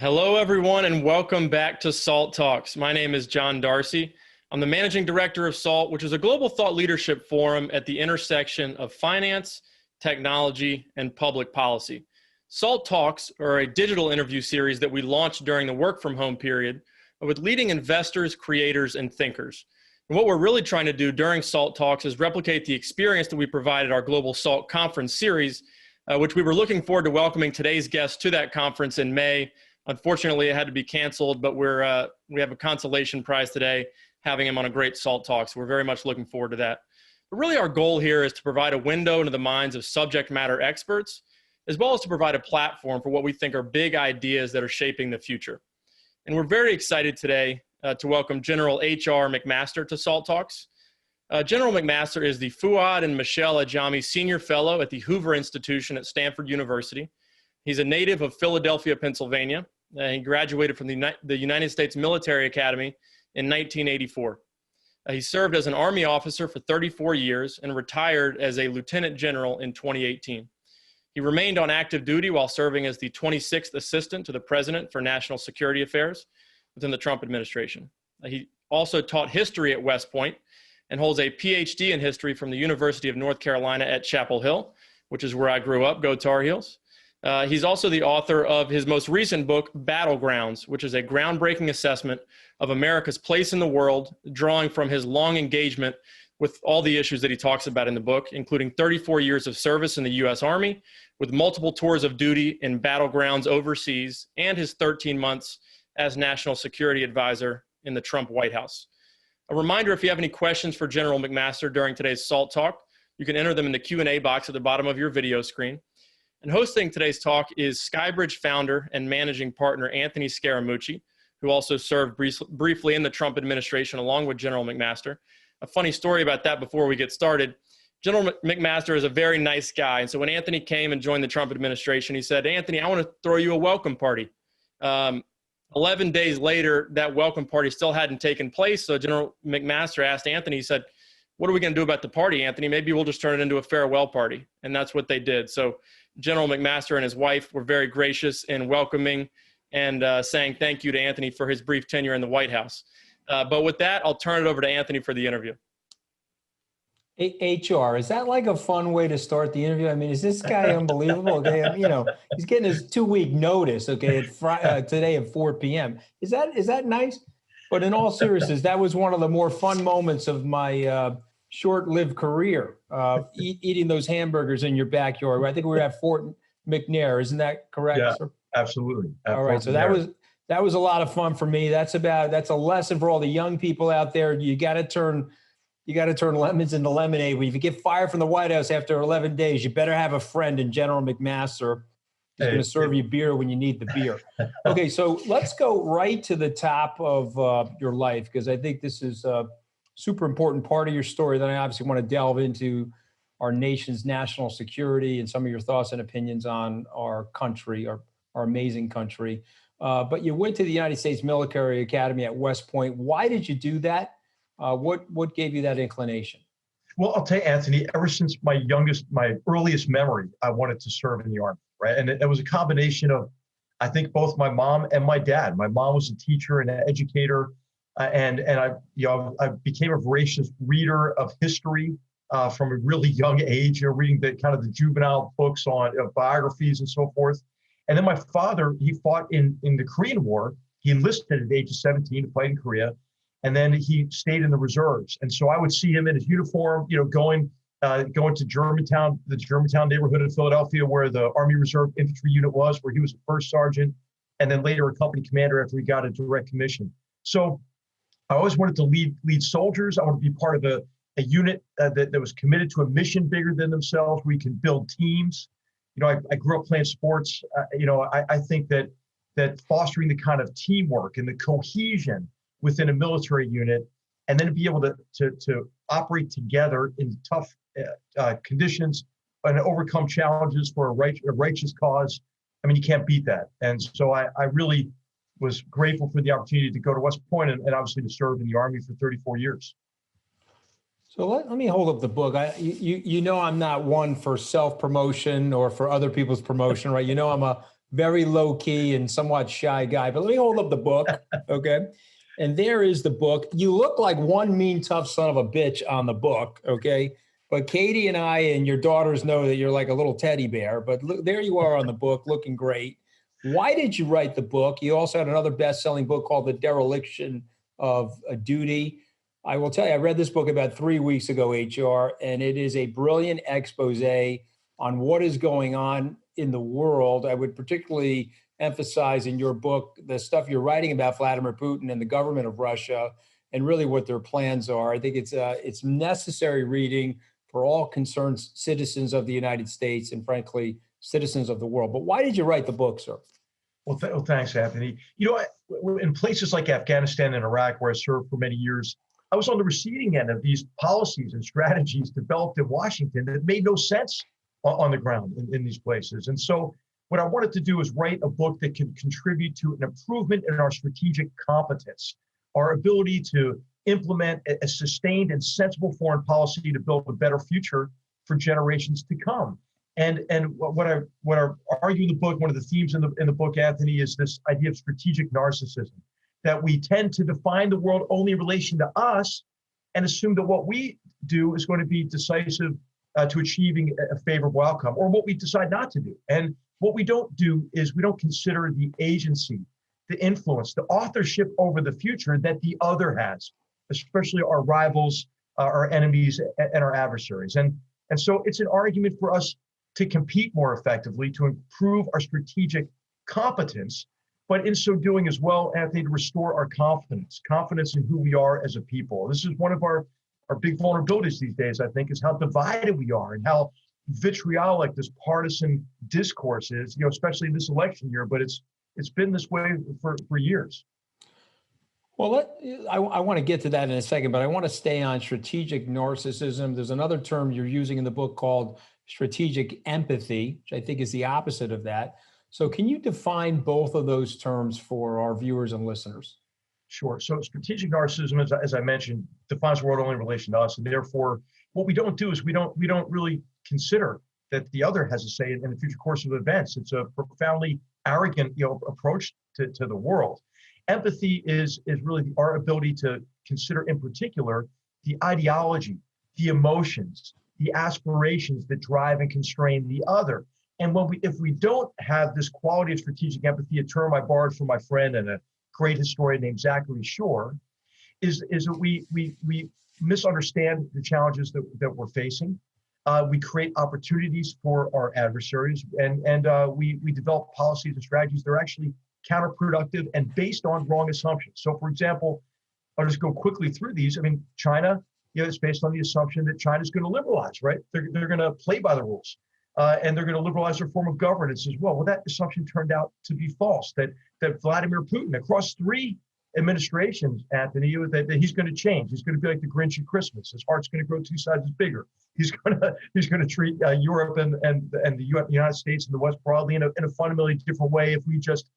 Hello, everyone, and welcome back to SALT Talks. My name is John Darcy. I'm the managing director of SALT, which is a global thought leadership forum at the intersection of finance, technology, and public policy. SALT Talks are a digital interview series that we launched during the work from home period with leading investors, creators, and thinkers. And what we're really trying to do during SALT Talks is replicate the experience that we provided our Global SALT Conference series, which we were looking forward to welcoming today's guest to that conference in May. Unfortunately, it had to be canceled, but we have a consolation prize today, having him on a great SALT Talk. So we're very much looking forward to that. But really, our goal here is to provide a window into the minds of subject matter experts, as well as to provide a platform for what we think are big ideas that are shaping the future. And we're very excited today to welcome General H.R. McMaster to SALT Talks. General McMaster is the Fouad and Michelle Ajami Senior Fellow at the Hoover Institution at Stanford University. He's a native of Philadelphia, Pennsylvania. He graduated from the United States Military Academy in 1984. He served as an Army officer for 34 years and retired as a lieutenant general in 2018. He remained on active duty while serving as the 26th Assistant to the President for National Security Affairs within the Trump administration. He also taught history at West Point and holds a PhD in history from the University of North Carolina at Chapel Hill, which is where I grew up. Go Tar Heels. He's also the author of his most recent book, Battlegrounds, which is a groundbreaking assessment of America's place in the world, drawing from his long engagement with all the issues that he talks about in the book, including 34 years of service in the U.S. Army, with multiple tours of duty in battlegrounds overseas, and his 13 months as National Security Advisor in the Trump White House. A reminder, if you have any questions for General McMaster during today's SALT Talk, you can enter them in the Q&A box at the bottom of your video screen. And hosting today's talk is Skybridge founder and managing partner Anthony Scaramucci, who also served briefly in the Trump administration along with General McMaster. A funny story about that before we get started. General McMaster is a very nice guy. And so when Anthony came and joined the Trump administration, he said, "Anthony, I want to throw you a welcome party." 11 days later, that welcome party still hadn't taken place. So General McMaster asked Anthony, he said, "What are we going to do about the party, Anthony? Maybe we'll just turn it into a farewell party." And that's what they did. So General McMaster and his wife were very gracious in welcoming and saying thank you to Anthony for his brief tenure in the White House. But with that, I'll turn it over to Anthony for the interview. HR, is that like a fun way to start the interview? I mean, is this guy unbelievable? Okay, he's getting his 2-week notice. Okay, today at 4 p.m. Is that nice? But in all seriousness, that was one of the more fun moments of my short-lived career, eating those hamburgers in your backyard. I think we were at Fort McNair. Isn't that correct? Yeah, sir? absolutely. All right. So that was a lot of fun for me. That's a lesson for all the young people out there. You got to turn lemons into lemonade. If you get fired from the White House after 11 days, you better have a friend in General McMaster who's going to serve you beer when you need the beer. Okay. So let's go right to the top of your life, because I think this is super important part of your story. Then I obviously want to delve into our nation's national security and some of your thoughts and opinions on our country, our amazing country. But you went to the United States Military Academy at West Point. Why did you do that? What gave you that inclination? Well, I'll tell you, Anthony, ever since my earliest memory, I wanted to serve in the Army, right? And it was a combination of, I think, both my mom and my dad. My mom was a teacher and an educator. And I became a voracious reader of history from a really young age, reading the juvenile books on biographies and so forth. And then my father, he fought in the Korean War. He enlisted at the age of 17 to fight in Korea, and then he stayed in the reserves. And so I would see him in his uniform, going to Germantown, the Germantown neighborhood of Philadelphia, where the Army Reserve Infantry Unit was, where he was a first sergeant, and then later a company commander after he got a direct commission. So I always wanted to lead soldiers. I wanted to be part of a unit that was committed to a mission bigger than themselves, where we can build teams. I grew up playing sports. I think that fostering the kind of teamwork and the cohesion within a military unit, and then be able to operate together in tough conditions and overcome challenges for a righteous cause. I mean, you can't beat that. And so I really was grateful for the opportunity to go to West Point and obviously to serve in the Army for 34 years. So let me hold up the book. I'm not one for self-promotion or for other people's promotion, right? I'm a very low key and somewhat shy guy. But let me hold up the book, okay? And there is the book. You look like one mean, tough son of a bitch on the book, okay? But Katie and I and your daughters know that you're like a little teddy bear. But look, there you are on the book, looking great. Why did you write the book? You also had another best-selling book called The Dereliction of a Duty. I will tell you, I read this book about 3 weeks ago, HR, and it is a brilliant expose on what is going on in the world. I would particularly emphasize in your book the stuff you're writing about Vladimir Putin and the government of Russia and really what their plans are. I think it's necessary reading for all concerned citizens of the United States and, frankly, citizens of the world. But why did you write the book, sir? Well, thanks, Anthony. In places like Afghanistan and Iraq, where I served for many years, I was on the receiving end of these policies and strategies developed in Washington that made no sense on the ground in these places. And so what I wanted to do is write a book that could contribute to an improvement in our strategic competence, our ability to implement a sustained and sensible foreign policy to build a better future for generations to come. And what I argue in the book, one of the themes in the book, Anthony, is this idea of strategic narcissism, that we tend to define the world only in relation to us and assume that what we do is going to be decisive to achieving a favorable outcome, or what we decide not to do. And what we don't do is we don't consider the agency, the influence, the authorship over the future that the other has, especially our rivals, our enemies, and our adversaries. And so it's an argument for us to compete more effectively, to improve our strategic competence, but in so doing as well, Anthony, to restore our confidence in who we are as a people. This is one of our big vulnerabilities these days, I think, is how divided we are and how vitriolic this partisan discourse is, especially this election year, but it's been this way for years. Well, I want to get to that in a second, but I want to stay on strategic narcissism. There's another term you're using in the book called strategic empathy, which I think is the opposite of that. So can you define both of those terms for our viewers and listeners? Sure. So strategic narcissism, as I mentioned, defines the world only in relation to us. And therefore, what we don't do is we don't really consider that the other has a say in the future course of events. It's a profoundly arrogant approach to the world. Empathy is really our ability to consider in particular the ideology, the emotions, the aspirations that drive and constrain the other. And if we don't have this quality of strategic empathy, a term I borrowed from my friend and a great historian named Zachary Shore, is that we misunderstand the challenges that we're facing. We create opportunities for our adversaries, and we develop policies and strategies that are actually counterproductive and based on wrong assumptions. So, for example, I'll just go quickly through these. I mean, China, it's based on the assumption that China's going to liberalize, right? They're going to play by the rules. And they're going to liberalize their form of governance as well. Well, that assumption turned out to be false, that Vladimir Putin, across 3 administrations, Anthony, that he's going to change. He's going to be like the Grinch at Christmas. His heart's going to grow 2 sizes bigger. He's going to treat Europe and the United States and the West broadly in a fundamentally different way if we just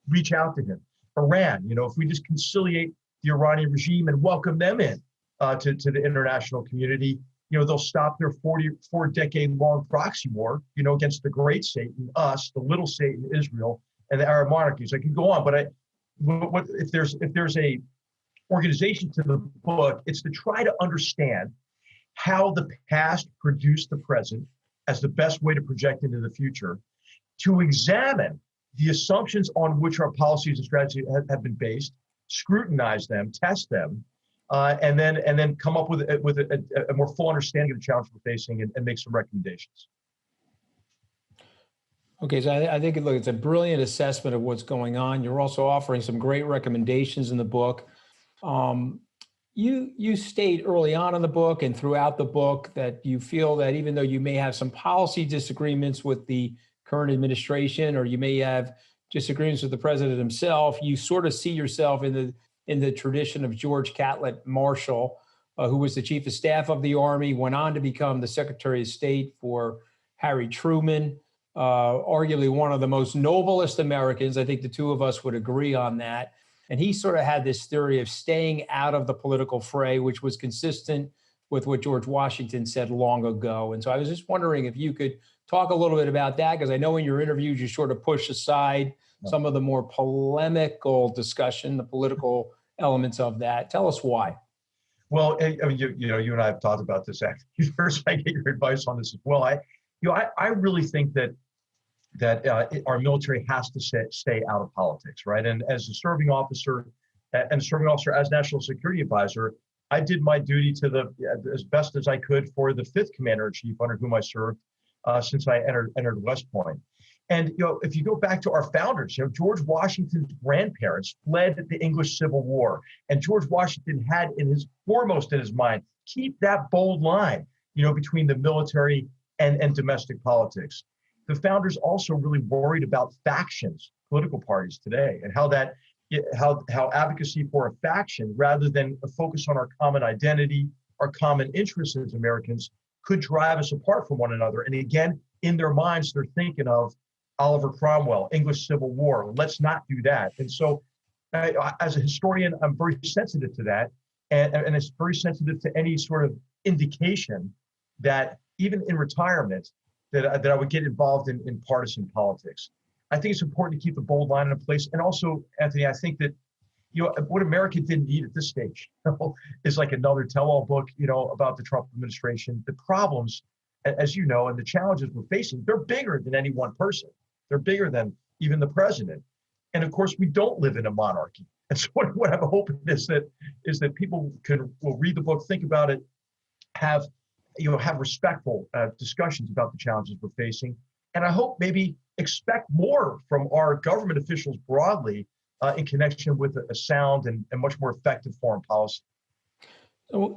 reach out to him. Iran, if we just conciliate the Iranian regime and welcome them in to the international community, they'll stop their 44-decade-long proxy war, against the great Satan, us, the little Satan, Israel, and the Arab monarchies. I can go on, but if there's a organization to the book, it's to try to understand how the past produced the present as the best way to project into the future, to examine the assumptions on which our policies and strategies have been based, scrutinize them, test them, and then come up with a more full understanding of the challenge we're facing and make some recommendations. Okay, so I think it's a brilliant assessment of what's going on. You're also offering some great recommendations in the book. You state early on in the book and throughout the book that you feel that even though you may have some policy disagreements with the current administration, or you may have disagreements with the president himself, you sort of see yourself in the tradition of George Catlett Marshall, who was the chief of staff of the Army, went on to become the Secretary of State for Harry Truman, arguably one of the most noblest Americans. I think the two of us would agree on that. And he sort of had this theory of staying out of the political fray, which was consistent with what George Washington said long ago. And so I was just wondering if you could talk a little bit about that, because I know in your interviews you sort of push aside some of the more polemical discussion, the political elements of that. Tell us why. Well, I mean, you and I have talked about this. Actually, first, I get your advice on this as well. I really think that our military has to stay out of politics, right? And as a serving officer, as National Security Advisor, I did my duty to as best as I could for the 5th Commander-in-Chief under whom I served since I entered West Point. And if you go back to our founders, George Washington's grandparents fled the English Civil War, and George Washington had foremost in his mind, keep that bold line, between the military and domestic politics. The founders also really worried about factions, political parties today, and how advocacy for a faction rather than a focus on our common identity, our common interests as Americans, could drive us apart from one another. And again, in their minds, they're thinking of Oliver Cromwell, English Civil War. Let's not do that. And so as a historian, I'm very sensitive to that. And it's very sensitive to any sort of indication that even in retirement, that I would get involved in partisan politics. I think it's important to keep the bold line in place. And also, Anthony, I think that, what America didn't need at this stage is like another tell-all book, about the Trump administration. The problems, as you know, and the challenges we're facing, they're bigger than any one person. They're bigger than even the president. And of course, we don't live in a monarchy. And so what I'm hoping is that people will read the book, think about it, have respectful discussions about the challenges we're facing. And I hope maybe expect more from our government officials broadly in connection with a sound and much more effective foreign policy.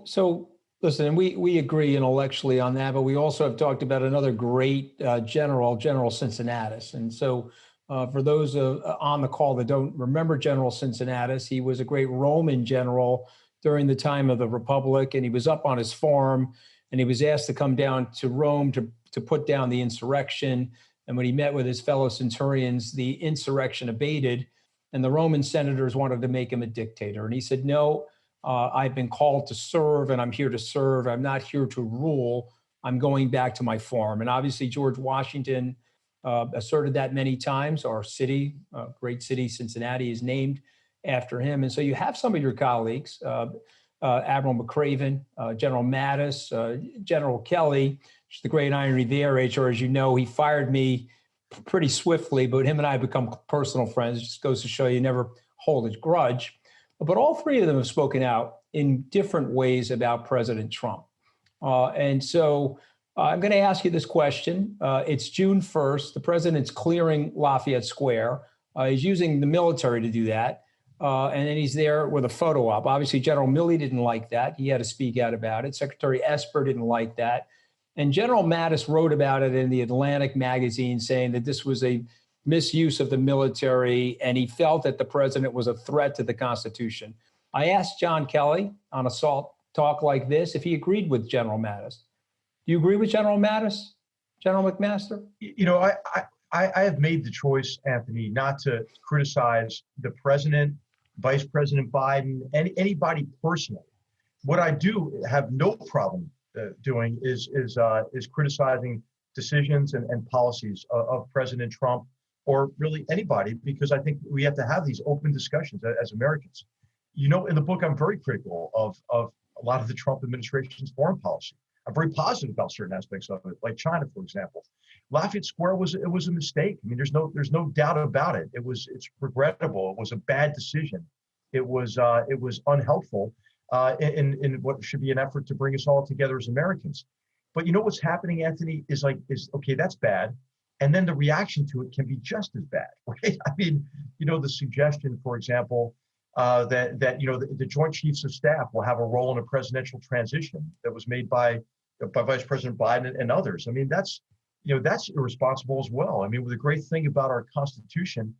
So listen, we agree intellectually on that, but we also have talked about another great General Cincinnatus. And so for those on the call that don't remember General Cincinnatus, he was a great Roman general during the time of the Republic, and he was up on his farm, and he was asked to come down to Rome to put down the insurrection. And when he met with his fellow centurions, the insurrection abated, and the Roman senators wanted to make him a dictator. And he said, no, I've been called to serve, and I'm here to serve. I'm not here to rule. I'm going back to my farm. And obviously, George Washington asserted that many times. Our city, great city, Cincinnati, is named after him. And so you have some of your colleagues, Admiral McCraven, General Mattis, General Kelly. Just the great irony there, HR, as you know, he fired me pretty swiftly, but him and I have become personal friends. It just goes to show you never hold a grudge. But all three of them have spoken out in different ways about President Trump. And so I'm going to ask you this question. It's June 1st. The president's clearing Lafayette Square. He's using the military to do that. And then he's there with a photo op. Obviously, General Milley didn't like that. He had to speak out about it. Secretary Esper didn't like that. And General Mattis wrote about it in the Atlantic magazine, saying that this was a misuse of the military, and he felt that the president was a threat to the Constitution. I asked John Kelly on a SALT talk like this if he agreed with General Mattis. Do you agree with General Mattis, General McMaster? I have made the choice, Anthony, not to criticize the president, Vice President Biden, anybody personally. What I do have no problem doing is criticizing decisions and policies of President Trump, or really anybody, because I think we have to have these open discussions as Americans. In the book, I'm very critical of a lot of the Trump administration's foreign policy. I'm very positive about certain aspects of it, like China, for example. Lafayette Square was a mistake. I mean, there's no doubt about it. It's regrettable. It was a bad decision. It was unhelpful in what should be an effort to bring us all together as Americans. But what's happening, Anthony, is okay, that's bad. And then the reaction to it can be just as bad, right? I mean, the suggestion, for example, that the Joint Chiefs of Staff will have a role in a presidential transition that was made by Vice President Biden and others. I mean, that's irresponsible as well. I mean, the great thing about our Constitution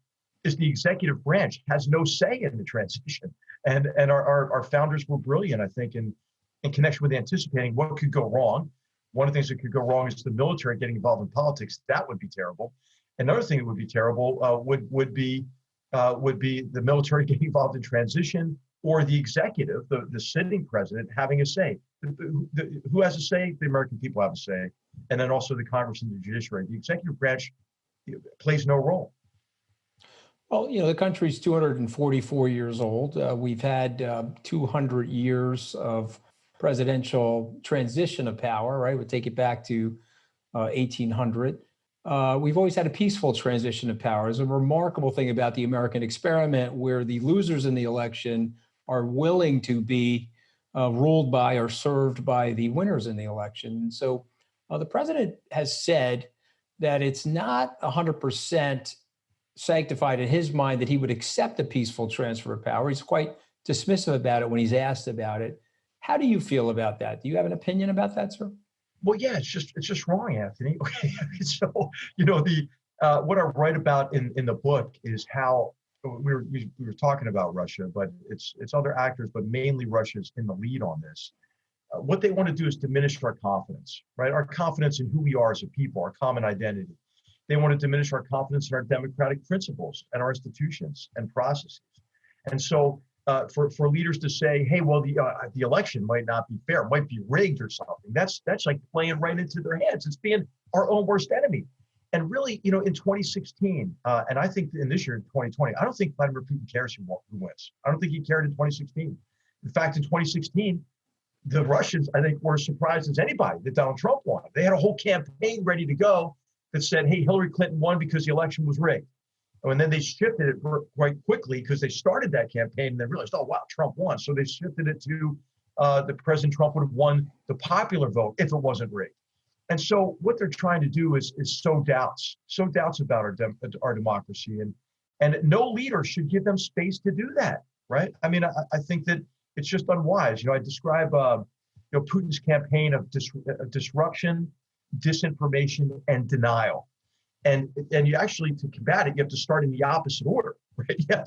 is the executive branch has no say in the transition, and our founders were brilliant, I think, in connection with anticipating what could go wrong. One of the things that could go wrong is the military getting involved in politics. That would be terrible. Another thing that would be terrible would be the military getting involved in transition, or the executive, the sitting president, having a say. Who has a say? The American people have a say. And then also the Congress and the judiciary. The executive branch plays no role. Well, the country's 244 years old. We've had 200 years of presidential transition of power, right? We'll take it back to 1800. We've always had a peaceful transition of power. It's a remarkable thing about the American experiment where the losers in the election are willing to be ruled by or served by the winners in the election. So the president has said that it's not 100% sanctified in his mind that he would accept a peaceful transfer of power. He's quite dismissive about it when he's asked about it. How do you feel about that? Do you have an opinion about that, sir? Well, yeah, it's just wrong, Anthony. So, what I write about in the book is how we were talking about Russia, but it's other actors, but mainly Russia's in the lead on this. What they want to do is diminish our confidence, right? Our confidence in who we are as a people, our common identity. They want to diminish our confidence in our democratic principles and our institutions and processes. And so for leaders to say, hey, well, the election might not be fair, might be rigged or something, that's like playing right into their heads. It's being our own worst enemy. And really, in 2016, and I think in this year, in 2020, I don't think Vladimir Putin cares who wins. I don't think he cared in 2016. In fact, in 2016, the Russians, I think, were as surprised as anybody that Donald Trump won. They had a whole campaign ready to go that said, hey, Hillary Clinton won because the election was rigged. And then they shifted it quite quickly because they started that campaign and they realized, oh, wow, Trump won. So they shifted it to the President Trump would have won the popular vote if it wasn't rigged. And so what they're trying to do is sow doubts about our democracy. And no leader should give them space to do that, right? I mean, I think that it's just unwise. I describe Putin's campaign of disruption, disinformation, and denial. And you actually, to combat it, you have to start in the opposite order, right? You have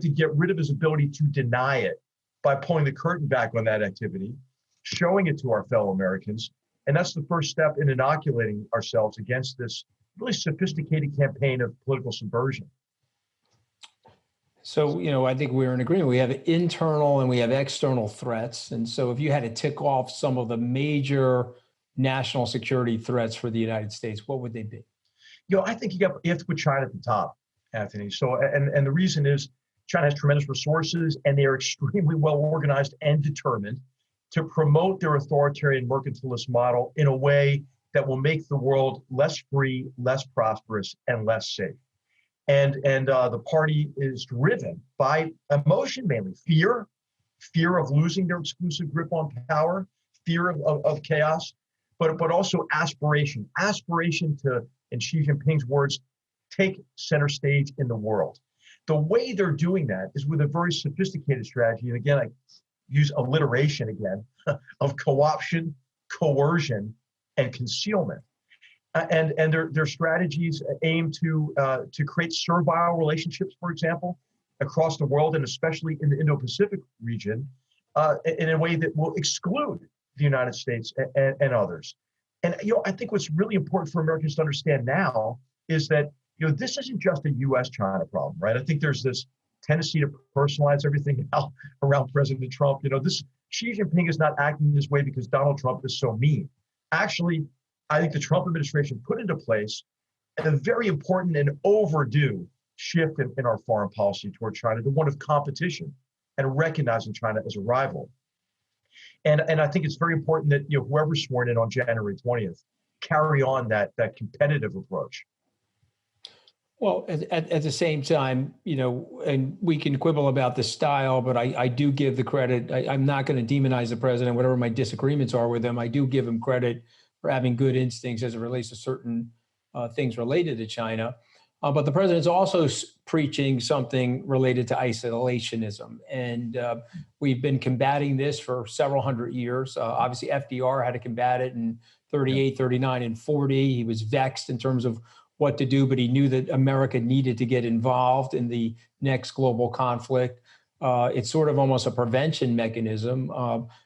to get rid of his ability to deny it by pulling the curtain back on that activity, showing it to our fellow Americans. And that's the first step in inoculating ourselves against this really sophisticated campaign of political subversion. So, I think we're in agreement. We have internal and we have external threats. And so if you had to tick off some of the major national security threats for the United States, what would they be? I think you have to put China at the top, Anthony. So, and the reason is China has tremendous resources and they are extremely well organized and determined to promote their authoritarian mercantilist model in a way that will make the world less free, less prosperous, and less safe. And the party is driven by emotion, mainly fear of losing their exclusive grip on power, fear of chaos, but also aspiration to, in Xi Jinping's words, take center stage in the world. The way they're doing that is with a very sophisticated strategy. And again, I use alliteration again of co-option, coercion, and concealment. And their strategies aim to create servile relationships, for example, across the world, and especially in the Indo-Pacific region, in a way that will exclude the United States and others. And I think what's really important for Americans to understand now is that this isn't just a U.S.-China problem, right? I think there's this tendency to personalize everything now around President Trump. This Xi Jinping is not acting this way because Donald Trump is so mean. Actually, I think the Trump administration put into place a very important and overdue shift in our foreign policy toward China, to one of competition and recognizing China as a rival. And I think it's very important that whoever's sworn in on January 20th carry on that competitive approach. Well, at the same time, and we can quibble about the style, but I do give the credit. I'm not going to demonize the president, whatever my disagreements are with him. I do give him credit for having good instincts as it relates to certain things related to China. But the president's also preaching something related to isolationism. And we've been combating this for several hundred years. Obviously, FDR had to combat it in 38, 39, and 40. He was vexed in terms of what to do, but he knew that America needed to get involved in the next global conflict. It's sort of almost a prevention mechanism.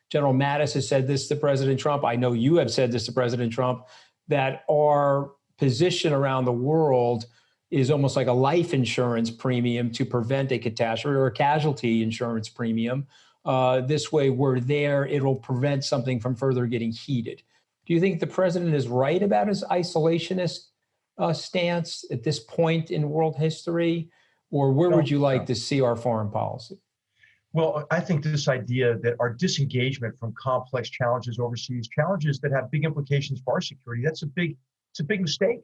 General Mattis has said this to President Trump. I know you have said this to President Trump, that our position around the world is almost like a life insurance premium to prevent a catastrophe, or a casualty insurance premium. This way, we're there, it'll prevent something from further getting heated. Do you think the president is right about his isolationist stance at this point in world history? Or where would you like to see our foreign policy? Well, I think this idea that our disengagement from complex challenges overseas, challenges that have big implications for our security, it's a big mistake.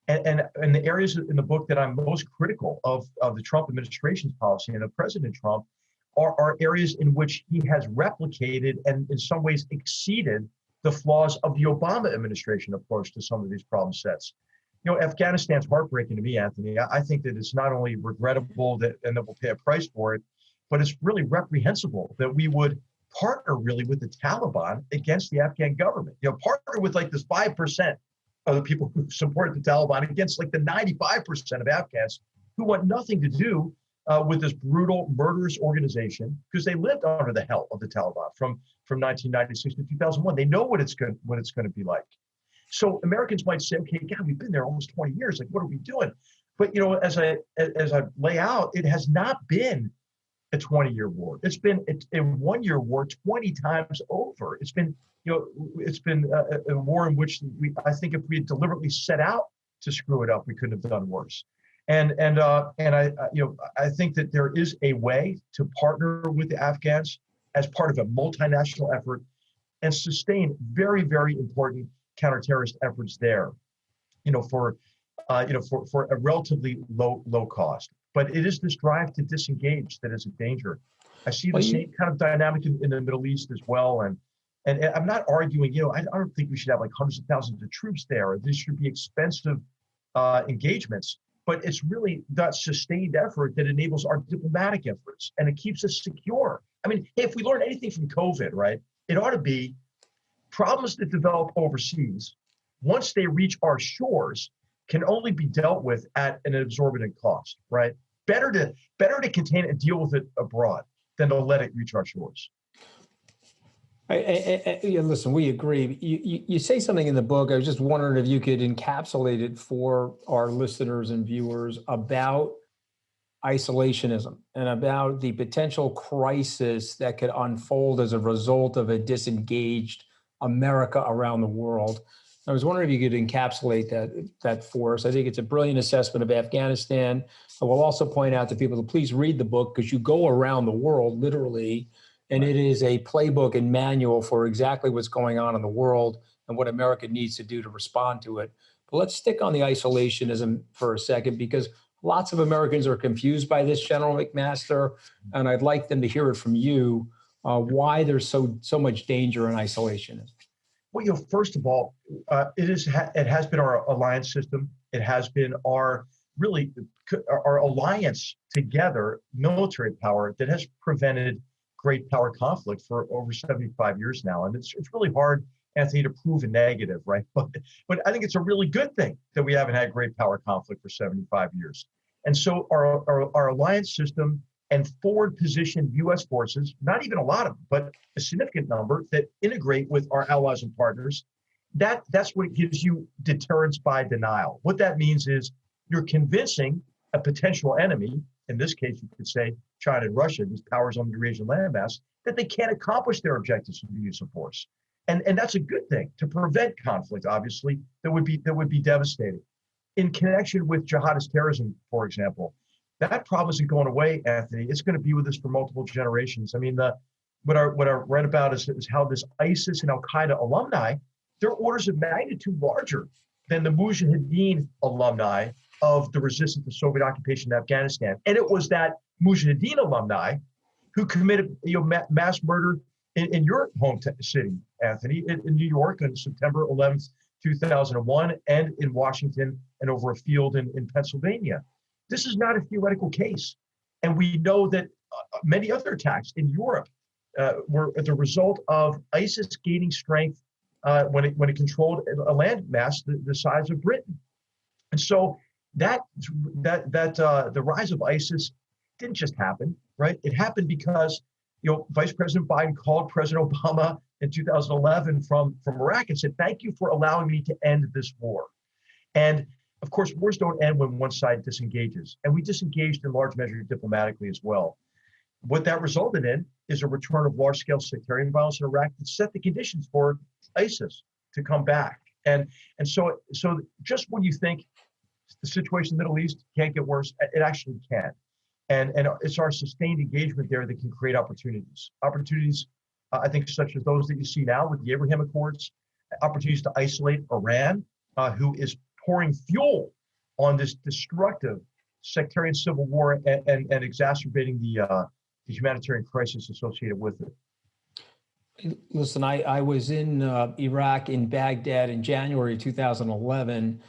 And the areas in the book that I'm most critical of the Trump administration's policy and of President Trump are areas in which he has replicated and in some ways exceeded the flaws of the Obama administration approach to some of these problem sets. You know, Afghanistan's heartbreaking to me, Anthony. I think that it's not only regrettable that we'll pay a price for it, but it's really reprehensible that we would partner really with the Taliban against the Afghan government. You know, partner with like this 5% of the people who support the Taliban against like the 95% of Afghans who want nothing to do with this brutal, murderous organization, because they lived under the hell of the Taliban from 1996 to 2001. They know what it's going to be like. So Americans might say, okay, God, we've been there almost 20 years. Like, what are we doing? But, you know, as I lay out, it has not been a 20-year war. It's been a 1-year war 20 times over. It's been, you know, it's been a war in which I think if we had deliberately set out to screw it up, we couldn't have done worse. And I think that there is a way to partner with the Afghans as part of a multinational effort and sustain very, very important counterterrorist efforts there, for a relatively low cost. But it is this drive to disengage that is a danger. I see the same kind of dynamic in the Middle East as well. And I'm not arguing, I don't think we should have like hundreds of thousands of troops there. This should be expensive engagements. But it's really that sustained effort that enables our diplomatic efforts, and it keeps us secure. I mean, if we learn anything from COVID, right, it ought to be problems that develop overseas, once they reach our shores, can only be dealt with at an exorbitant cost, right? Better to contain it and deal with it abroad than to let it reach our shores. Listen, we agree. You say something in the book. I was just wondering if you could encapsulate it for our listeners and viewers about isolationism and about the potential crisis that could unfold as a result of a disengaged America around the world. I was wondering if you could encapsulate that for us. I think it's a brilliant assessment of Afghanistan. I will also point out to people to please read the book, because you go around the world literally, and it is a playbook and manual for exactly what's going on in the world and what America needs to do to respond to it. But let's stick on the isolationism for a second, because lots of Americans are confused by this, General McMaster, and I'd like them to hear it from you, why there's so much danger in isolationism. Well, first of all, it has been our alliance system. It has been our alliance together, military power, that has prevented great power conflict for over 75 years now. And it's really hard, Anthony, to prove a negative, right? But I think it's a really good thing that we haven't had great power conflict for 75 years. And so our alliance system and forward positioned U.S. forces, not even a lot of them, but a significant number that integrate with our allies and partners, that's what gives you deterrence by denial. What that means is you're convincing a potential enemy, in this case, you could say China and Russia, these powers on the Eurasian landmass, that they can't accomplish their objectives with the use of force. And that's a good thing to prevent conflict, obviously, that would be devastating. In connection with jihadist terrorism, for example, that problem isn't going away, Anthony. It's going to be with us for multiple generations. I mean, what I read about is how this ISIS and Al-Qaeda alumni, they're orders of magnitude larger than the Mujahideen alumni of the resistance to Soviet occupation in Afghanistan. And it was that Mujahideen alumni who committed mass murder in your home city, Anthony, in New York on September 11th, 2001, and in Washington and over a field in Pennsylvania. This is not a theoretical case. And we know that many other attacks in Europe were the result of ISIS gaining strength when it controlled a landmass the size of Britain. And so the rise of ISIS didn't just happen, right? It happened because Vice President Biden called President Obama in 2011 from Iraq and said, "Thank you for allowing me to end this war." And of course, wars don't end when one side disengages, and we disengaged in large measure diplomatically as well. What that resulted in is a return of large-scale sectarian violence in Iraq that set the conditions for ISIS to come back. And so just when you think the situation in the Middle East can't get worse, it actually can. And it's our sustained engagement there that can create opportunities. Opportunities, I think, such as those that you see now with the Abraham Accords, opportunities to isolate Iran, who is pouring fuel on this destructive sectarian civil war and exacerbating the humanitarian crisis associated with it. Listen, I was in Iraq, in Baghdad in January 2011.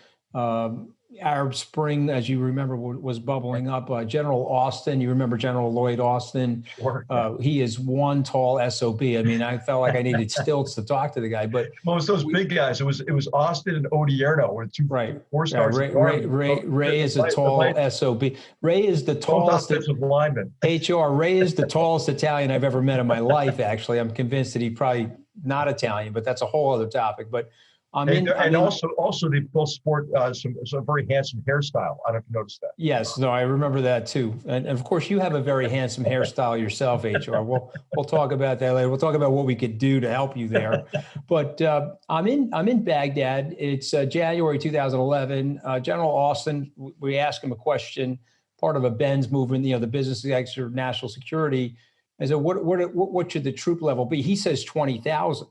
Arab Spring, as you remember, was bubbling up. General Austin, you remember General Lloyd Austin? Sure. He is one tall SOB. I mean, I felt like I needed stilts to talk to the guy. But well, it was those big guys. It was Austin and Odierno were two four-stars. Ray is a tall SOB. Ray is the tallest lineman. HR. Ray is the tallest Italian I've ever met in my life. Actually, I'm convinced that he's probably not Italian, but that's a whole other topic. But also they both sport some very handsome hairstyle. I don't know if you noticed that. Yes, no, I remember that too. And of course, you have a very handsome hairstyle yourself, HR. We'll talk about that later. We'll talk about what we could do to help you there. But I'm in Baghdad. It's January 2011. General Austin, we asked him a question, part of a Benz movement, the Business Executive of National Security. I said, what should the troop level be? He says 20,000.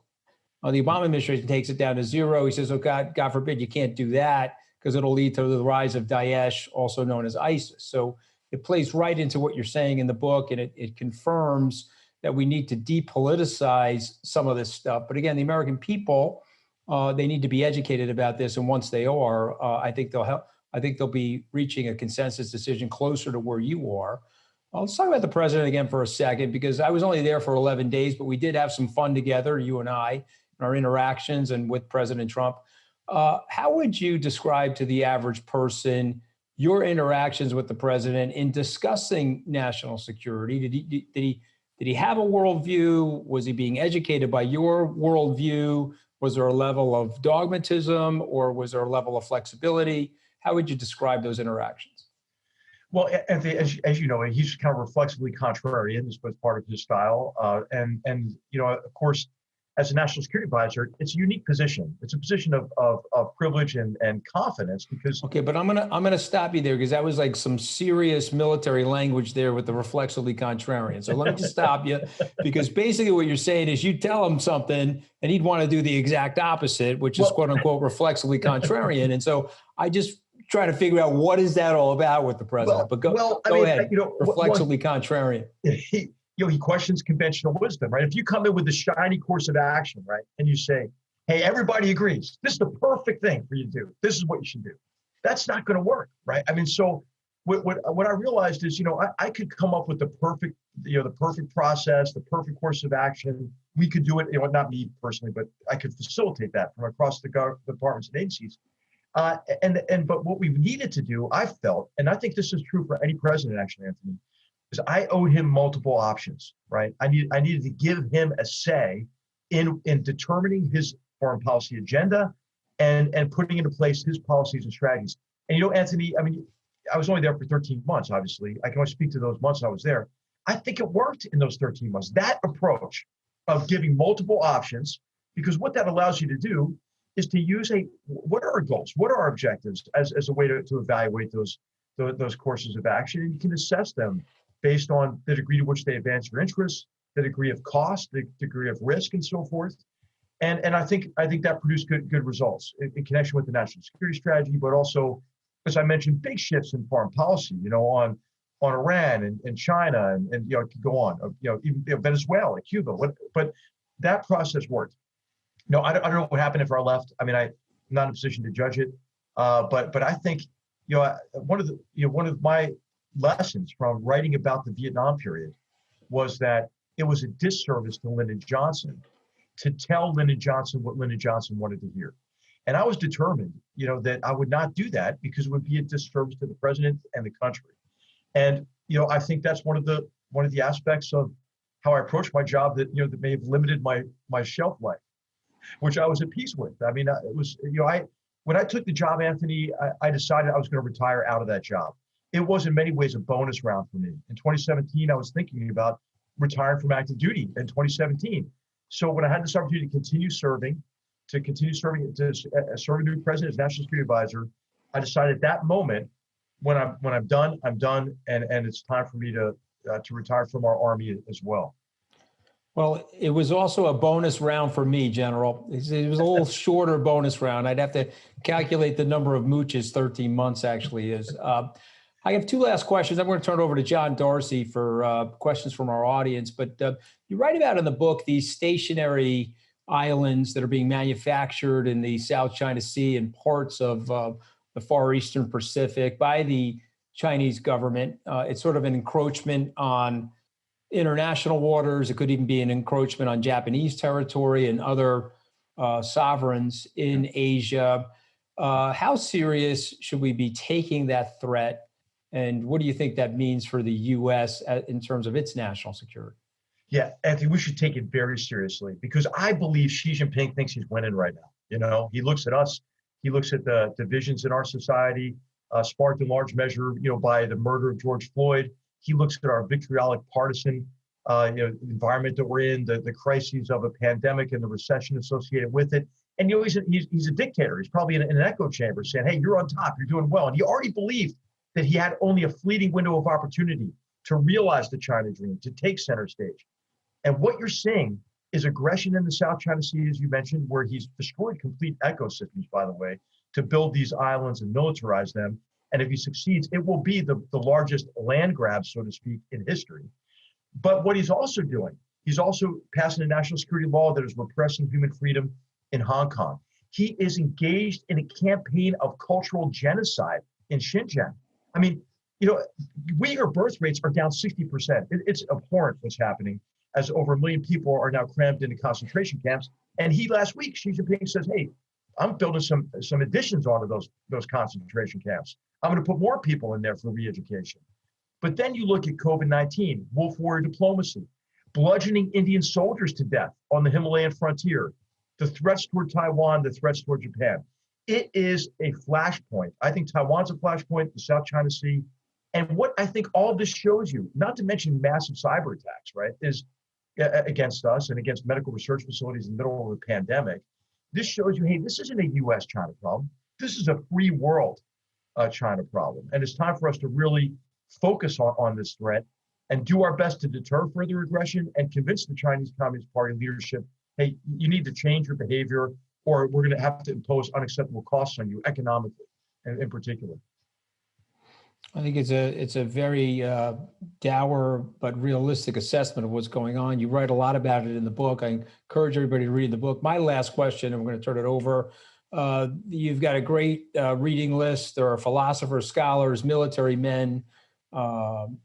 The Obama administration takes it down to 0. He says, oh, God forbid you can't do that because it'll lead to the rise of Daesh, also known as ISIS. So it plays right into what you're saying in the book, and it confirms that we need to depoliticize some of this stuff. But again, the American people, they need to be educated about this. And once they are, I think they'll help. I think they'll be reaching a consensus decision closer to where you are. Let's talk about the president again for a second, because I was only there for 11 days, but we did have some fun together, you and I, our interactions and with President Trump. How would you describe to the average person your interactions with the president in discussing national security? Did he have a worldview? Was he being educated by your worldview? Was there a level of dogmatism, or was there a level of flexibility? How would you describe those interactions? Well, Anthony, as you know, he's kind of reflexively contrarian. This was part of his style, and of course, as a national security advisor, it's a unique position. It's a position of privilege and confidence because. Okay, but I'm gonna stop you there, because that was like some serious military language there with the reflexively contrarian. So let me just stop you, because basically what you're saying is you tell him something and he'd want to do the exact opposite, which is quote unquote reflexively contrarian. And so I just try to figure out what is that all about with the president. But go ahead. Reflexively contrarian. He questions conventional wisdom, right? If you come in with a shiny course of action, right, and you say, hey, everybody agrees, this is the perfect thing for you to do. This is what you should do. That's not going to work, right? I mean, so what I realized is, I could come up with the perfect process, the perfect course of action. We could do it, not me personally, but I could facilitate that from across the departments and agencies. But what we needed to do, I felt, and I think this is true for any president, actually, Anthony, is I owed him multiple options, right? I needed to give him a say in determining his foreign policy agenda and putting into place his policies and strategies. And Anthony, I mean, I was only there for 13 months, obviously. I can only speak to those months I was there. I think it worked in those 13 months. That approach of giving multiple options, because what that allows you to do is to use what are our goals? What are our objectives as a way to evaluate those courses of action? And you can assess them based on the degree to which they advance your interests, the degree of cost, the degree of risk, and so forth. And I think that produced good results in connection with the national security strategy, but also, as I mentioned, big shifts in foreign policy, on Iran and China and it could go on, even Venezuela, Cuba. But that process worked. No, I don't know what happened after I left. I mean, I'm not in a position to judge it, but I think one of my lessons from writing about the Vietnam period was that it was a disservice to Lyndon Johnson to tell Lyndon Johnson what Lyndon Johnson wanted to hear. And I was determined, that I would not do that because it would be a disservice to the president and the country. And, I think that's one of the aspects of how I approach my job that that may have limited my shelf life, which I was at peace with. I mean, it was, when I took the job, Anthony, I decided I was going to retire out of that job. It was in many ways a bonus round for me. In 2017, I was thinking about retiring from active duty in 2017. So when I had this opportunity to continue serving as new president, as national security advisor, I decided at that moment, when I'm done, I'm done, and it's time for me to retire from our Army as well. Well, it was also a bonus round for me, General. It was a little shorter bonus round. I'd have to calculate the number of mooches 13 months actually is. I have two last questions. I'm going to turn it over to John Darcy for questions from our audience. But you write about in the book these stationary islands that are being manufactured in the South China Sea and parts of the Far Eastern Pacific by the Chinese government. It's sort of an encroachment on international waters. It could even be an encroachment on Japanese territory and other sovereigns in Asia. How serious should we be taking that threat? And what do you think that means for the U.S. in terms of its national security? Yeah, Anthony, we should take it very seriously because I believe Xi Jinping thinks he's winning right now. You know, he looks at us, he looks at the divisions in our society, sparked in large measure, by the murder of George Floyd. He looks at our vitriolic partisan, environment that we're in, the crises of a pandemic and the recession associated with it. And he's a dictator. He's probably in an echo chamber saying, "Hey, you're on top. You're doing well." And he already believed that he had only a fleeting window of opportunity to realize the China dream, to take center stage. And what you're seeing is aggression in the South China Sea, as you mentioned, where he's destroyed complete ecosystems, by the way, to build these islands and militarize them. And if he succeeds, it will be the largest land grab, so to speak, in history. But what he's also doing, he's also passing a national security law that is repressing human freedom in Hong Kong. He is engaged in a campaign of cultural genocide in Xinjiang. I mean, Uyghur birth rates are down 60%. It's abhorrent what's happening, as over 1 million people are now crammed into concentration camps. And last week, Xi Jinping says, "Hey, I'm building some additions onto those concentration camps. I'm going to put more people in there for re-education." But then you look at COVID-19, wolf warrior diplomacy, bludgeoning Indian soldiers to death on the Himalayan frontier, the threats toward Taiwan, the threats toward Japan. It is a flashpoint. I think Taiwan's a flashpoint, the South China Sea. And what I think all this shows you, not to mention massive cyber attacks, right, is against us and against medical research facilities in the middle of a pandemic. This shows you, hey, this isn't a U.S.-China problem. This is a free world China problem. And it's time for us to really focus on this threat and do our best to deter further aggression and convince the Chinese Communist Party leadership, hey, you need to change your behavior or we're going to have to impose unacceptable costs on you economically, and in particular. I think it's a very dour but realistic assessment of what's going on. You write a lot about it in the book. I encourage everybody to read the book. My last question, and we're going to turn it over. You've got a great reading list. There are philosophers, scholars, military men,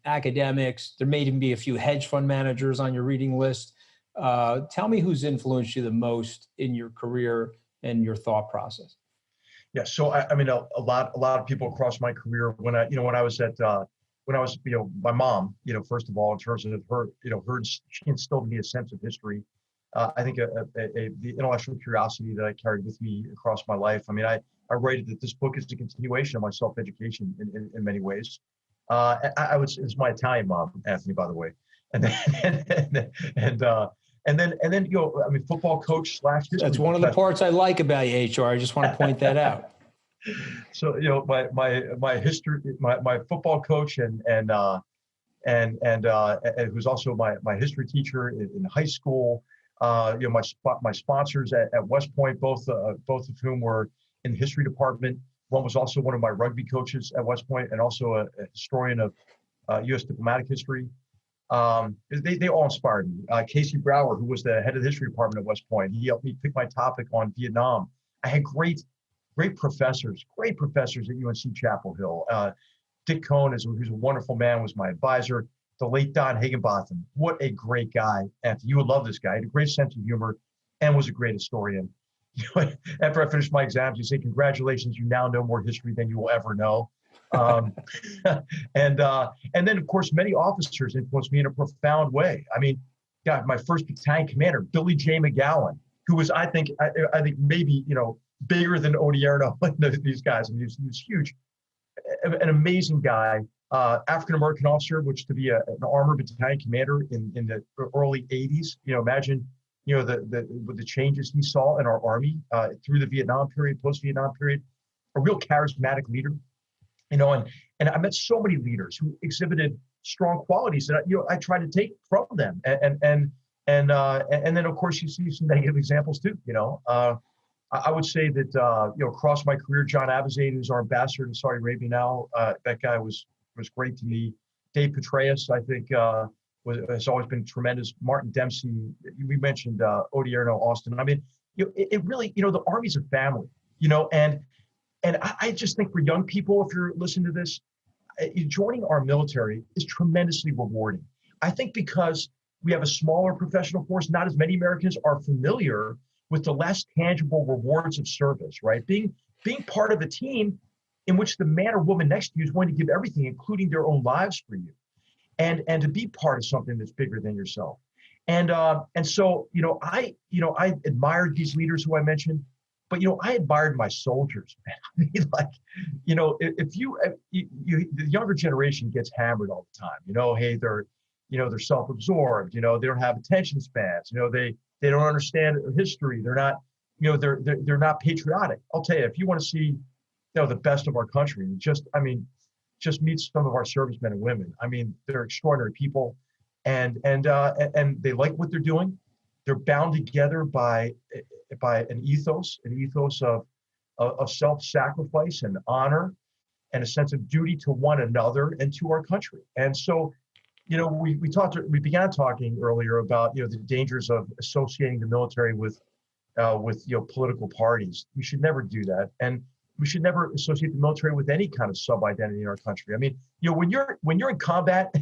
academics. There may even be a few hedge fund managers on your reading list. Tell me who's influenced you the most in your career and your thought process. Yeah, so I mean, a lot of people across my career. When I was my mom, first of all, in terms of her, she instilled in me a sense of history. I think the intellectual curiosity that I carried with me across my life. I mean, I rated that this book is a continuation of my self-education in many ways. I would say it's my Italian mom, Anthony, by the way, and then I mean, football coach / history. That's one of the parts I like about you, HR. I just want to point that out. So my history, my football coach and who's also my history teacher in high school. My sponsors at West Point, both of whom were in the history department. One was also one of my rugby coaches at West Point, and also a historian of U.S. diplomatic history. They all inspired me. Casey Brower, who was the head of the history department at West Point, he helped me pick my topic on Vietnam. I had great professors at UNC Chapel Hill. Dick Cohn, who's a wonderful man, was my advisor. The late Don Higginbotham, what a great guy. Anthony, you would love this guy. He had a great sense of humor and was a great historian. After I finished my exams, he said, "Congratulations, you now know more history than you will ever know." And then, of course, many officers influenced me in a profound way. I mean, God, my first battalion commander, Billy J. McGowan, who was, I think maybe, bigger than Odierno, these guys. I mean, he was huge, an amazing guy, African-American officer, which to be an armor battalion commander in the early 80s, imagine, the changes he saw in our Army through the Vietnam period, post-Vietnam period, a real charismatic leader, and I met so many leaders who exhibited strong qualities that I try to take from them, and then of course you see some negative examples too. I would say that across my career, John Abizaid, who's our ambassador to Saudi Arabia now, that guy was great to me. Dave Petraeus, I think, has always been tremendous. Martin Dempsey, we mentioned Odierno, Austin. I mean, it really, the Army's a family, and I just think for young people, if you're listening to this, joining our military is tremendously rewarding. I think because we have a smaller professional force, not as many Americans are familiar with the less tangible rewards of service, right? Being part of a team in which the man or woman next to you is going to give everything, including their own lives for you, and to be part of something that's bigger than yourself. And so I admired these leaders who I mentioned, but I admired my soldiers, man. I mean, like, if the younger generation gets hammered all the time. Hey, they're self-absorbed. They don't have attention spans. They don't understand history. They're not, they're not patriotic. I'll tell you, if you want to see, the best of our country, just meet some of our servicemen and women. I mean, they're extraordinary people, and they like what they're doing. They're bound together by an ethos of self-sacrifice and honor, and a sense of duty to one another and to our country. And so, we began talking earlier about the dangers of associating the military with political parties. We should never do that, and we should never associate the military with any kind of sub-identity in our country. I mean, when you're in combat,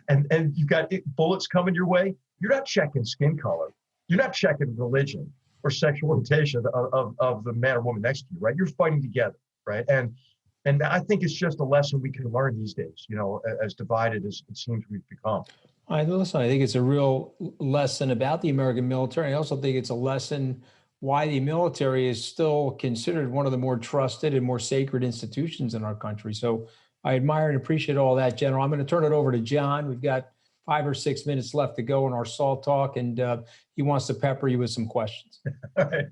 and you've got bullets coming your way, you're not checking skin color, you're not checking religion or sexual orientation of the man or woman next to you, right? You're fighting together, right? And I think it's just a lesson we can learn these days, as divided as it seems we've become. I think it's a real lesson about the American military. I also think it's a lesson why the military is still considered one of the more trusted and more sacred institutions in our country. So I admire and appreciate all that, General. I'm going to turn it over to John. We've got 5 or 6 minutes left to go in our SALT talk, and he wants to pepper you with some questions.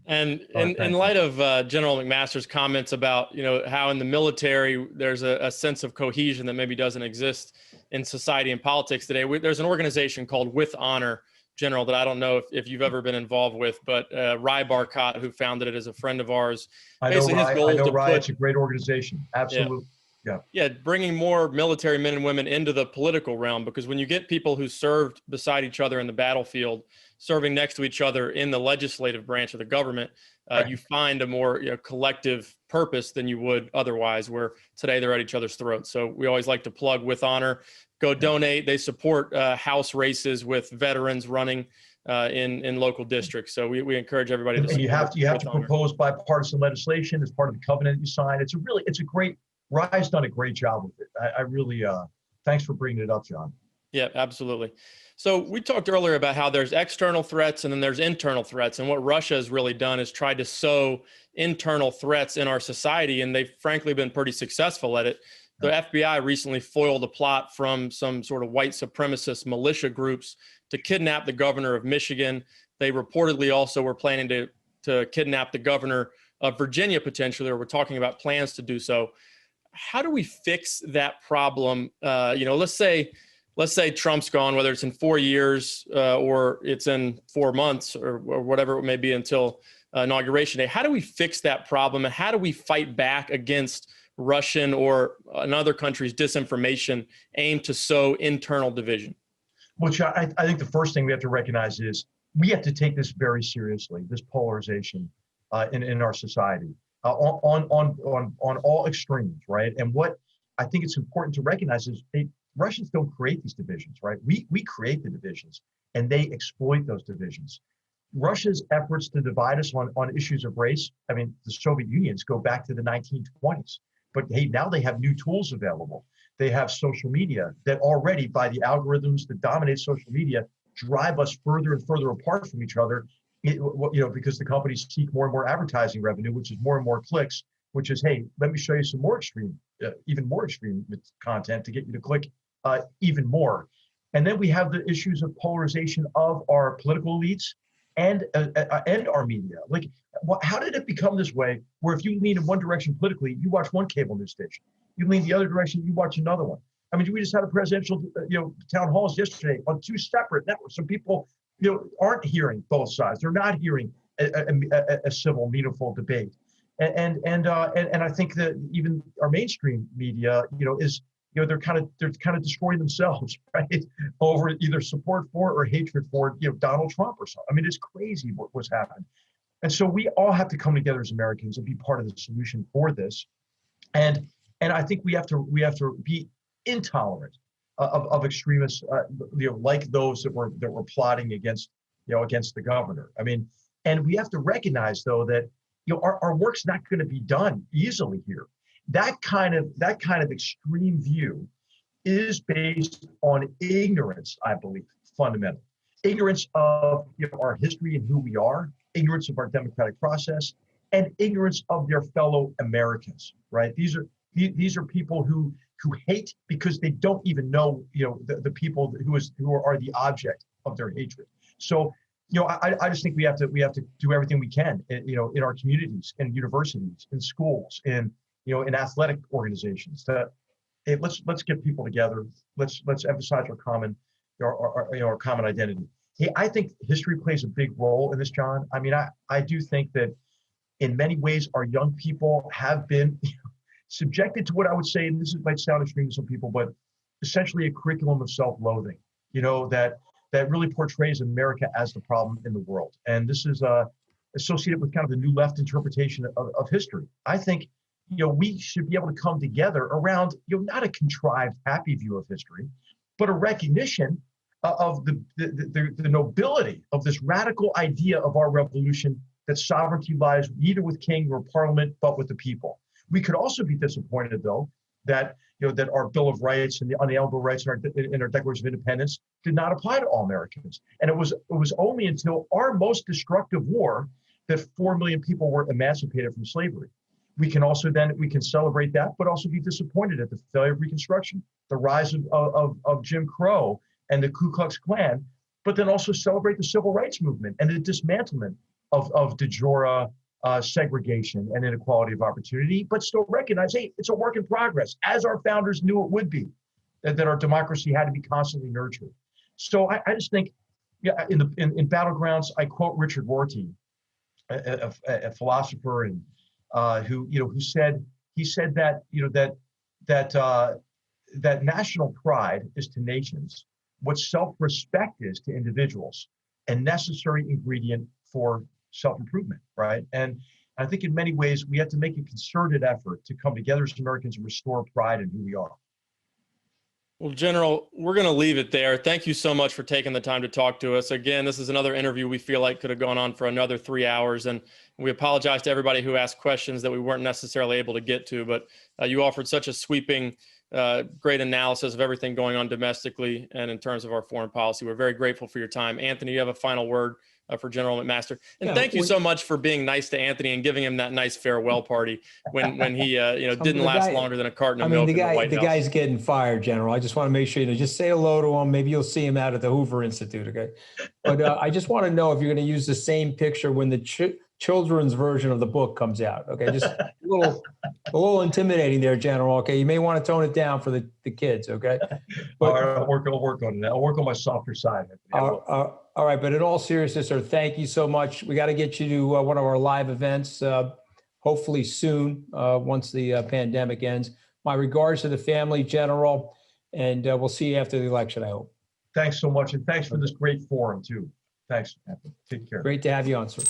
And in light of General McMaster's comments about, how in the military there's a sense of cohesion that maybe doesn't exist in society and politics today, there's an organization called With Honor, General, that I don't know if you've ever been involved with, but Rai Barkat, who founded it, is a friend of ours. I know Rai. It's a great organization. Absolutely. Yeah, bringing more military men and women into the political realm, because when you get people who served beside each other in the battlefield, serving next to each other in the legislative branch of the government, right, you find a more collective purpose than you would otherwise, where today they're at each other's throats. So we always like to plug With Honor. Go donate. They support House races with veterans running in local districts. So we encourage everybody to support. And you have to propose bipartisan legislation as part of the covenant you sign. It's a great. Rai's done a great job with it. I really, thanks for bringing it up, John. Yeah, absolutely. So we talked earlier about how there's external threats and then there's internal threats. And what Russia has really done is tried to sow internal threats in our society. And they've frankly been pretty successful at it. The FBI recently foiled a plot from some sort of white supremacist militia groups to kidnap the governor of Michigan. They reportedly also were planning to kidnap the governor of Virginia potentially, or we're talking about plans to do so. How do we fix that problem? Let's say Trump's gone, whether it's in 4 years or it's in 4 months or whatever it may be until inauguration day. How do we fix that problem? And how do we fight back against Russian or another country's disinformation aimed to sow internal division? Which I think the first thing we have to recognize is we have to take this very seriously, this polarization in our society. On all extremes, right? And what I think it's important to recognize is Russians don't create these divisions, right? We create the divisions, and they exploit those divisions. Russia's efforts to divide us on issues of race, I mean, the Soviet Unions go back to the 1920s. But hey, now they have new tools available. They have social media that already, by the algorithms that dominate social media, drive us further and further apart from each other because the companies seek more and more advertising revenue, which is more and more clicks, which is, hey, let me show you some more extreme, even more extreme content to get you to click even more. And then we have the issues of polarization of our political elites and our media. Like, how did it become this way, where if you lean in one direction politically, you watch one cable news station, you lean the other direction, you watch another one? I mean, we just had a presidential, town halls yesterday on two separate networks. Some people, aren't hearing both sides. They're not hearing a civil, meaningful debate. And I think that even our mainstream media, is, they're kind of destroying themselves, right, over either support for or hatred for, Donald Trump or something. I mean, it's crazy what's happened. And so we all have to come together as Americans and be part of the solution for this. And I think we have to be intolerant of extremists, like those that were plotting against the governor. I mean, and we have to recognize, though, that our work's not going to be done easily here. That kind of extreme view is based on ignorance, I believe, fundamentally. Ignorance of our history and who we are, ignorance of our democratic process, and ignorance of their fellow Americans, right? These are people who hate because they don't even know, the people who are the object of their hatred. So, I just think we have to do everything we can, in our communities, in universities, in schools, in athletic organizations. Hey, let's get people together. Let's emphasize our common identity. Hey, I think history plays a big role in this, John. I mean, I do think that in many ways our young people have been subjected to what I would say, and this might sound extreme to some people, but essentially a curriculum of self-loathing, that really portrays America as the problem in the world. And this is associated with kind of the new left interpretation of history. I think, we should be able to come together around, not a contrived, happy view of history, but a recognition of the nobility of this radical idea of our revolution, that sovereignty lies neither with king nor parliament, but with the people. We could also be disappointed, though, that that our Bill of Rights and the unalienable rights in our Declaration of Independence did not apply to all Americans. And it was only until our most destructive war that 4 million people were emancipated from slavery. We can celebrate that, but also be disappointed at the failure of Reconstruction, the rise of Jim Crow and the Ku Klux Klan, but then also celebrate the Civil Rights Movement and the dismantlement of de jure segregation and inequality of opportunity, but still recognize, hey, it's a work in progress, as our founders knew it would be, that our democracy had to be constantly nurtured. So I just think, in Battlegrounds, I quote Richard Rorty, a philosopher, and who said that that national pride is to nations what self-respect is to individuals, a necessary ingredient for self-improvement, right? And I think in many ways we have to make a concerted effort to come together as Americans and restore pride in who we are. Well, General, we're going to leave it there. Thank you so much for taking the time to talk to us. Again, this is another interview we feel like could have gone on for another 3 hours, and we apologize to everybody who asked questions that we weren't necessarily able to get to, but you offered such a sweeping, great analysis of everything going on domestically and in terms of our foreign policy. We're very grateful for your time. Anthony, you have a final word for General McMaster. And thank you so much for being nice to Anthony and giving him that nice farewell party when he didn't last longer than a carton of milk in the White House. The guy's getting fired, General. I just want to make sure, just say hello to him. Maybe you'll see him out at the Hoover Institute, okay? But I just want to know if you're going to use the same picture when the children's version of the book comes out, okay? Just a little intimidating there, General, okay? You may want to tone it down for the kids, okay? But, I'll work on it. I'll work on my softer side. All right, but in all seriousness, sir, thank you so much. We got to get you to one of our live events, hopefully soon, once the pandemic ends. My regards to the family, General, and we'll see you after the election, I hope. Thanks so much, and thanks for this great forum, too. Thanks, Anthony. Take care. Great to have you on, sir.